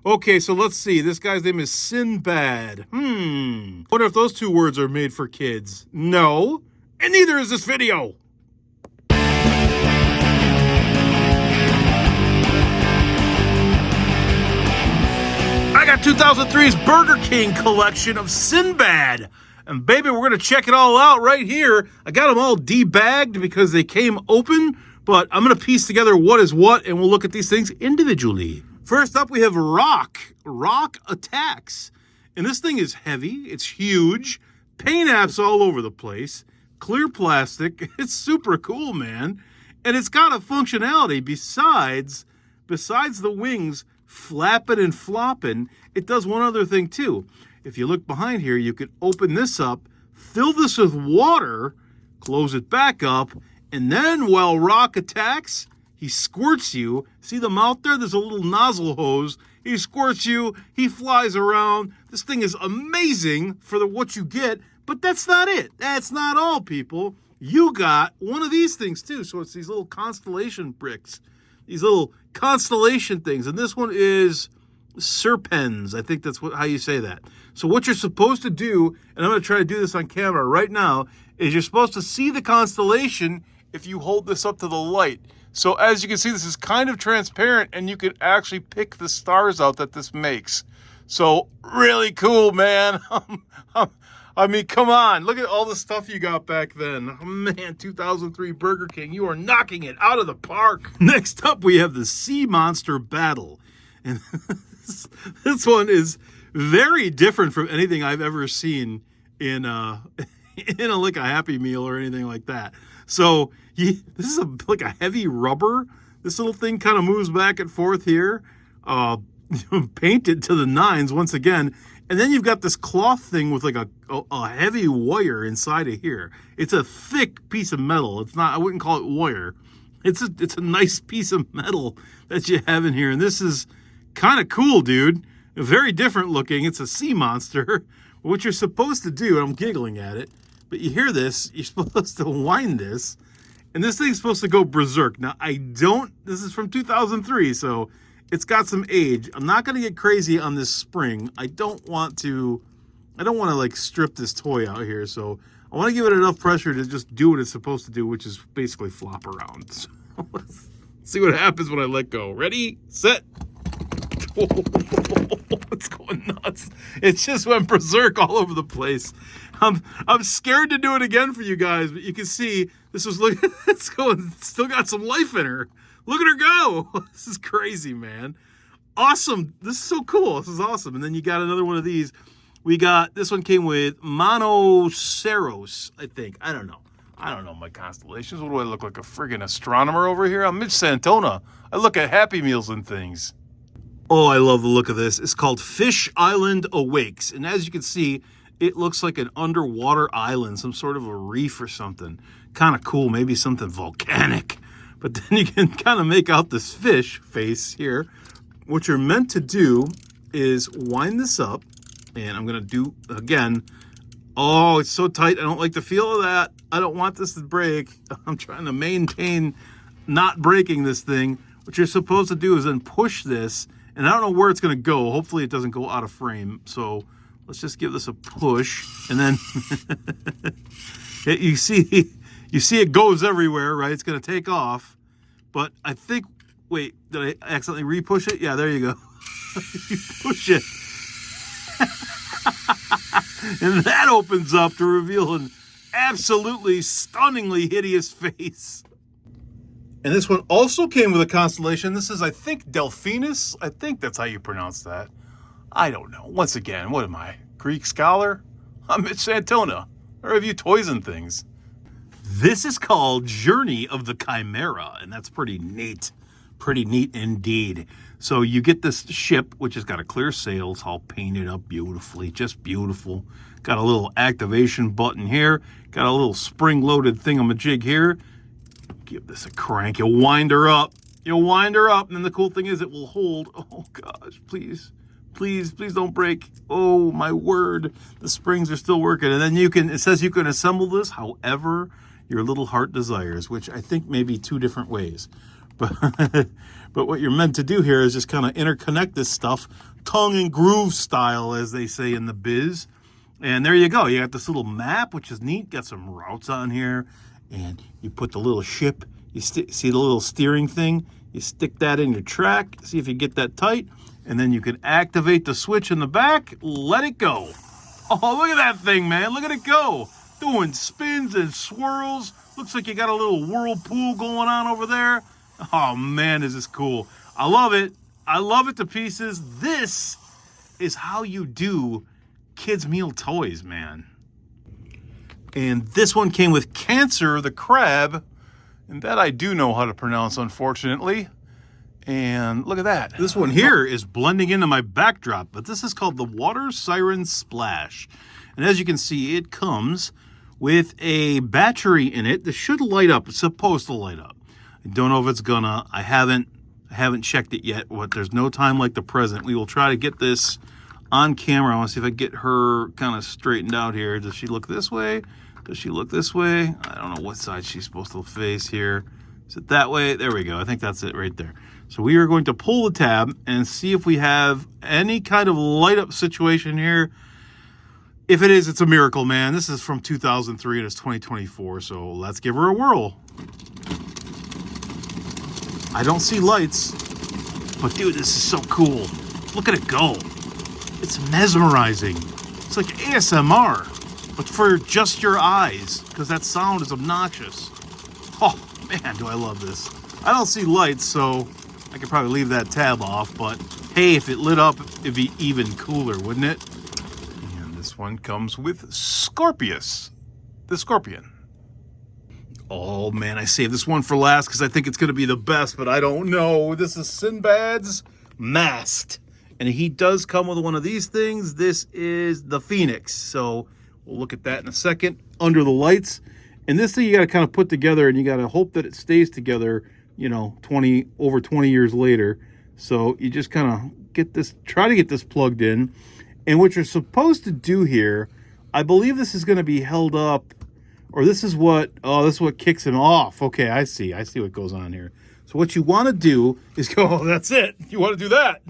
Okay, so let's see. This guy's name is Sinbad. Wonder if those two words are made for kids. No, and neither is this video. I got 2003's Burger King collection of Sinbad. And baby, we're going to check it all out right here. I got them all debagged because they came open, but I'm going to piece together what is what, and we'll look at these things individually. First up, we have Rock Attacks. And this thing is heavy, it's huge, paint apps all over the place, clear plastic. It's super cool, man. And it's got a functionality besides the wings flapping and flopping. It does one other thing too. If you look behind here, you could open this up, fill this with water, close it back up, and then while Rock attacks, he squirts you. See the mouth there? There's a little nozzle hose. He squirts you. He flies around. This thing is amazing for what you get, but that's not it. That's not all, people. You got one of these things too. So it's these little constellation bricks, these little constellation things. And this one is Serpens. I think that's how you say that. So what you're supposed to do, and I'm going to try to do this on camera right now, is you're supposed to see the constellation if you hold this up to the light. So as you can see, this is kind of transparent, and you can actually pick the stars out that this makes. So really cool, man. I mean, come on. Look at all the stuff you got back then. Oh, man, 2003 Burger King. You are knocking it out of the park. Next up, we have the Sea Monster Battle. And this one is very different from anything I've ever seen in like a Happy Meal or anything like that. So this is like a heavy rubber. This little thing kind of moves back and forth here. Painted to the nines once again. And then you've got this cloth thing with like a heavy wire inside of here. It's a thick piece of metal. It's not, I wouldn't call it wire. It's a nice piece of metal that you have in here. And this is kind of cool, dude. Very different looking. It's a sea monster. What you're supposed to do, and I'm giggling at it, but you hear this, you're supposed to wind this, and this thing's supposed to go berserk. Now, this is from 2003, so it's got some age. I'm not going to get crazy on this spring. I don't want to like strip this toy out here, so I want to give it enough pressure to just do what it's supposed to do, which is basically flop around. So let's see what happens when I let go. Ready, set. It's going nuts. It just went berserk all over the place. I'm scared to do it again for you guys, but you can see this was it's going, still got some life in her. Look at her go. This is crazy, man. Awesome. This is so cool. This is awesome. And then you got another one of these. This one came with Monoceros, I think. I don't know my constellations. What do I look like, a friggin' astronomer over here? I'm Mitch Santona. I look at Happy Meals and things. Oh, I love the look of this. It's called Fish Island Awakes. And as you can see, it looks like an underwater island, some sort of a reef or something. Kind of cool, maybe something volcanic. But then you can kind of make out this fish face here. What you're meant to do is wind this up. And I'm going to do, again, oh, it's so tight. I don't like the feel of that. I don't want this to break. I'm trying to maintain not breaking this thing. What you're supposed to do is then push this. And I don't know where it's going to go. Hopefully it doesn't go out of frame. So let's just give this a push. And then you see it goes everywhere, right? It's going to take off. But I think, wait, did I accidentally re-push it? Yeah, there you go. You push it. And that opens up to reveal an absolutely stunningly hideous face. And this one also came with a constellation. This is, I think, Delphinus. I think that's how you pronounce that. I don't know. Once again, what am I? Greek scholar? I'm Mitch Santona. I review toys and things. This is called Journey of the Chimera, and that's pretty neat. Pretty neat indeed. So you get this ship, which has got a clear sail. It's all painted up beautifully, just beautiful. Got a little activation button here. Got a little spring-loaded thingamajig here. Give this a crank. You'll wind her up. You'll wind her up. And then the cool thing is it will hold. Oh, gosh, please. Please don't break. Oh, my word. The springs are still working. And then it says you can assemble this however your little heart desires, which I think may be two different ways. But what you're meant to do here is just kind of interconnect this stuff, tongue and groove style, as they say in the biz. And there you go. You got this little map, which is neat. Got some routes on here. And you put the little ship. You see the little steering thing? You stick that in your track. See if you get that tight. And then you can activate the switch in the back. Let it go. Oh, look at that thing, man. Look at it go. Doing spins and swirls. Looks like you got a little whirlpool going on over there. Oh, man, is this cool. I love it. I love it to pieces. This is how you do kids' meal toys, man. And this one came with Cancer the crab. And that I do know how to pronounce, unfortunately. And look at that. This one here is blending into my backdrop, but this is called the Water Siren Splash. And as you can see, it comes with a battery in it that should light up. It's supposed to light up. I don't know if it's gonna. I haven't checked it yet, but there's no time like the present. We will try to get this on camera. I want to see if I get her kind of straightened out here. Does she look this way? Does she look this way? I don't know what side she's supposed to face here. Is it that way? There we go. I think that's it right there. So we are going to pull the tab and see if we have any kind of light up situation here. If it is, it's a miracle, man. This is from 2003 and it's 2024. So let's give her a whirl. I don't see lights, but dude, this is so cool. Look at it go. It's mesmerizing. It's like ASMR, but for just your eyes, because that sound is obnoxious. Oh, man, do I love this. I don't see lights, so I could probably leave that tab off, but hey, if it lit up, it'd be even cooler, wouldn't it? And this one comes with Scorpius, the Scorpion. Oh, man, I saved this one for last because I think it's going to be the best, but I don't know. This is Sinbad's Masked, and he does come with one of these things. This is the Phoenix, so we'll look at that in a second. Under the lights. And this thing you got to kind of put together, and you got to hope that it stays together, you know, over 20 years later. So you just kind of try to get this plugged in. And what you're supposed to do here, I believe this is going to be held up, or this is what kicks him off. Okay, I see what goes on here. So what you want to do is go, oh, that's it. You want to do that.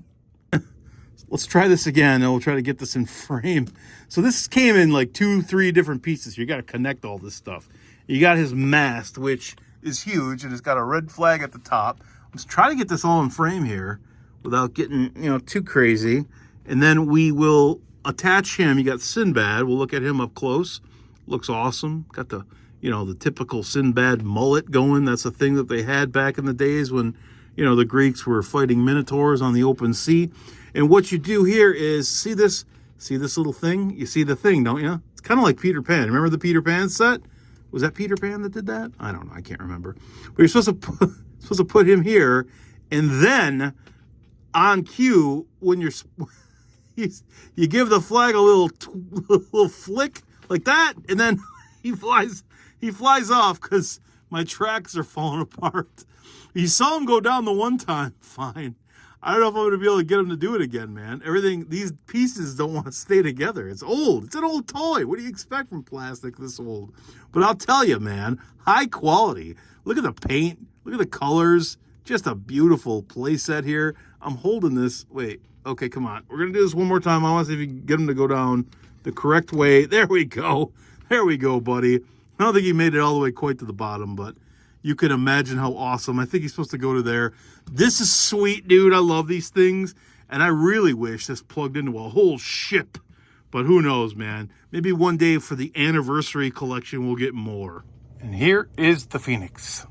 Let's try this again, and we'll try to get this in frame. So this came in like 2-3 different pieces. You got to connect all this stuff. You got his mast, which is huge, and it's got a red flag at the top. Let's try to get this all in frame here without getting, too crazy. And then we will attach him. You got Sinbad. We'll look at him up close. Looks awesome. Got the, the typical Sinbad mullet going. That's a thing that they had back in the days when, the Greeks were fighting minotaurs on the open sea. And what you do here is, see this little thing? You see the thing, don't you? It's kind of like Peter Pan. Remember the Peter Pan set? Was that Peter Pan that did that? I don't know. I can't remember. But you're supposed to put him here, and then on cue, when you give the flag a little flick like that, and then he flies off because my tracks are falling apart. You saw him go down the one time, fine. I don't know if I'm going to be able to get him to do it again, man. These pieces don't want to stay together. It's old. It's an old toy. What do you expect from plastic this old? But I'll tell you, man, high quality. Look at the paint. Look at the colors. Just a beautiful play set here. I'm holding this. Wait. Okay, come on. We're going to do this one more time. I want to see if you can get him to go down the correct way. There we go. There we go, buddy. I don't think he made it all the way quite to the bottom, but you can imagine how awesome. I think he's supposed to go to there. This is sweet, dude. I love these things. And I really wish this plugged into a whole ship. But who knows, man. Maybe one day for the anniversary collection, we'll get more. And here is the Phoenix.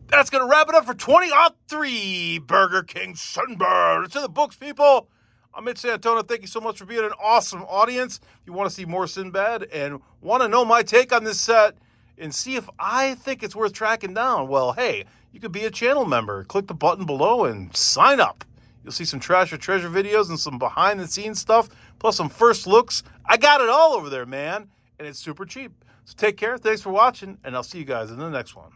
That's going to wrap it up for 2003 Burger King Sinbad. It's in the books, people. I'm Mitch Santona. Thank you so much for being an awesome audience. If you want to see more Sinbad and want to know my take on this set, and see if I think it's worth tracking down, well, hey, you could be a channel member. Click the button below and sign up. You'll see some trash or treasure videos and some behind-the-scenes stuff, plus some first looks. I got it all over there, man, and it's super cheap. So take care. Thanks for watching, and I'll see you guys in the next one.